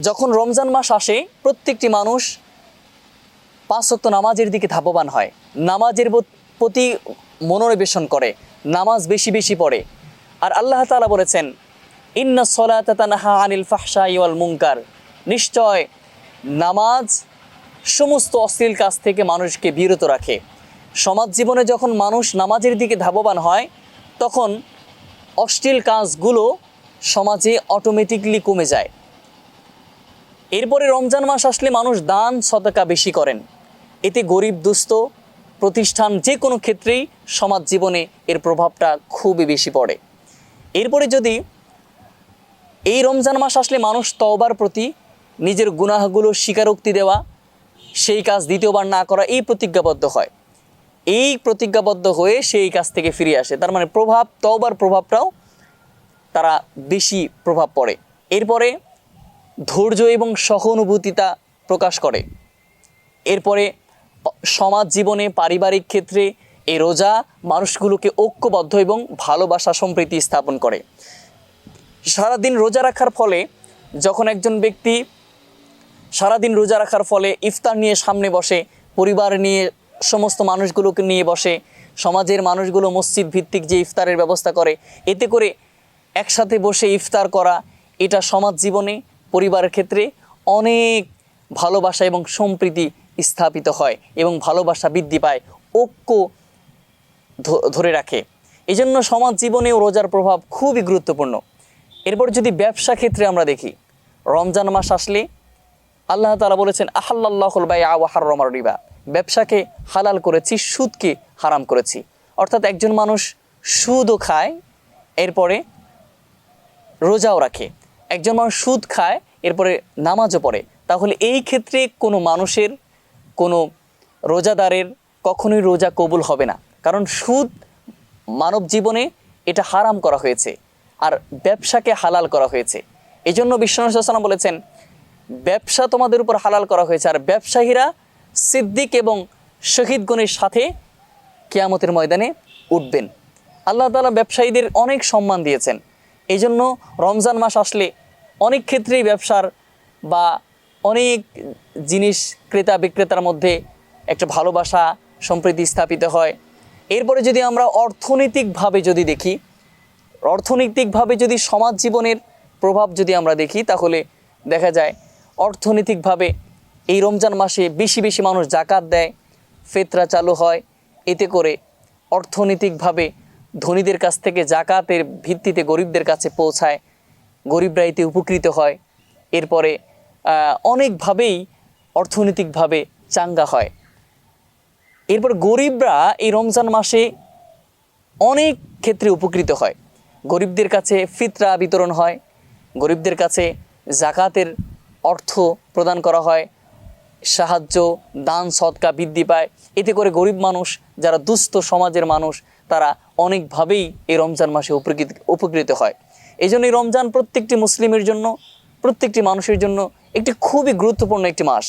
যখন রমজান মাস আসে প্রত্যেকটি মানুষ পাঁচ ওয়াক্ত নামাজের দিকে ধাবমান হয়, নামাজের প্রতি মনোনিবেশন করে, নামাজ বেশি বেশি পড়ে। আর আল্লাহ তাআলা বলেছেন, ইন্নাস সালাতা তানহা আনিল ফাহশাই ওয়াল মুনকার, নিশ্চয় নামাজ সমস্ত অশ্লীল কাজ থেকে মানুষকে বিরত রাখে। সমাজ জীবনে যখন মানুষ নামাজের দিকে ধাবমান হয় তখন অশ্লীল কাজগুলো সমাজে অটোমেটিকলি কমে যায়। এরপরে রমজান মাস আসলে মানুষ দান সদকা বেশি করেন, এতে গরিব দুস্থ প্রতিষ্ঠান যে কোনো ক্ষেত্রেই সমাজ জীবনে এর প্রভাবটা খুবই বেশি পড়ে। এরপরে যদি এই রমজান মাস আসলে মানুষ তওবার প্রতি নিজের গুনাহগুলো স্বীকারোক্তি দেওয়া, সেই কাজ দ্বিতীয়বার না করা, এই প্রতিজ্ঞাবদ্ধ হয়, এই প্রতিজ্ঞাবদ্ধ হয়ে সেই কাজ থেকে ফিরে আসে। তার মানে তওবার প্রভাবটাও তারা বেশি প্রভাব পড়ে। এরপরে ধৈর্য এবং সহানুভূতিতা প্রকাশ করে। এরপরে সমাজ জীবনে পারিবারিক ক্ষেত্রে এই রোজা মানুষগুলোকে ঐক্যবদ্ধ এবং ভালোবাসা সম্প্রীতি স্থাপন করে। সারাদিন রোজা রাখার ফলে যখন একজন ব্যক্তি সারাদিন রোজা রাখার ফলে ইফতার নিয়ে সামনে বসে, পরিবার নিয়ে সমস্ত মানুষগুলোকে নিয়ে বসে, সমাজের মানুষগুলো মসজিদ ভিত্তিক যে ইফতারের ব্যবস্থা করে, এতে করে একসাথে বসে ইফতার করা, এটা সমাজ জীবনে পরিবারের ক্ষেত্রে অনেক ভালোবাসা এবং সম্প্রীতি স্থাপিত হয় এবং ভালোবাসা বৃদ্ধি পায়, ঐক্য ধরে রাখে। এই জন্য সমাজ জীবনেও রোজার প্রভাব খুবই গুরুত্বপূর্ণ। এরপর যদি ব্যবসা ক্ষেত্রে আমরা দেখি, রমজান মাস আসলে আল্লাহ তাআলা বলেছেন, আহাল্লাল্লাহুল বাইআ ওয়া হাররামার রিবা, ব্যবসাকে হালাল করেছি, সুদকে হারাম করেছি। অর্থাৎ একজন মানুষ সুদও খায় এরপরে রোজাও রাখে, একজন মানুষ সুদ খায় এরপরে নামাজও পড়ে, তাহলে এই ক্ষেত্রে কোনো মানুষের, কোনো রোজাদারের কখনোই রোজা কবুল হবে না। কারণ সুদ মানব জীবনে এটা হারাম করা হয়েছে আর ব্যবসাকে হালাল করা হয়েছে। এই জন্য বিশ্বনবী সাল্লাল্লাহু আলাইহি ওয়াসাল্লাম বলেছেন, ব্যবসা তোমাদের উপর হালাল করা হয়েছে, আর ব্যবসায়ীরা সিদ্দিক এবং শহীদগণের সাথে কিয়ামতের ময়দানে উঠবেন। আল্লাহ তাআলা ব্যবসায়ীদের অনেক সম্মান দিয়েছেন। এই জন্য রমজান মাস আসলে অনেক ক্ষেত্রেই ব্যবসার বা অনেক জিনিস ক্রেতা বিক্রেতার মধ্যে একটা ভালোবাসা সম্প্রীতি স্থাপিত হয়। এরপরে যদি আমরা অর্থনৈতিকভাবে যদি দেখি, অর্থনৈতিকভাবে যদি সমাজ জীবনের প্রভাব যদি আমরা দেখি, তাহলে দেখা যায় অর্থনৈতিকভাবে এই রমজান মাসে বেশি বেশি মানুষ জাকাত দেয়, ফিতরা চালু হয়, এতে করে অর্থনৈতিকভাবে ধনীদের কাছ থেকে জাকাতের ভিত্তিতে গরিবদের কাছে পৌঁছায়, গরিবরা এতে উপকৃত হয়। এরপরে অনেকভাবেই অর্থনৈতিকভাবে চাঙ্গা হয়। এরপর গরিবরা এই রমজান মাসে অনেক ক্ষেত্রে উপকৃত হয়, গরিবদের কাছে ফিতরা বিতরণ হয়, গরিবদের কাছে জাকাতের অর্থ প্রদান করা হয়, সাহায্য দান সদকা বৃদ্ধি পায়। এতে করে গরিব মানুষ, যারা দুস্থ সমাজের মানুষ, তারা অনেকভাবেই এই রমজান মাসে উপকৃত হয়। এই জন্য এই রমজান প্রত্যেকটি মুসলিমের জন্য, প্রত্যেকটি মানুষের জন্য একটি খুবই গুরুত্বপূর্ণ একটি মাস।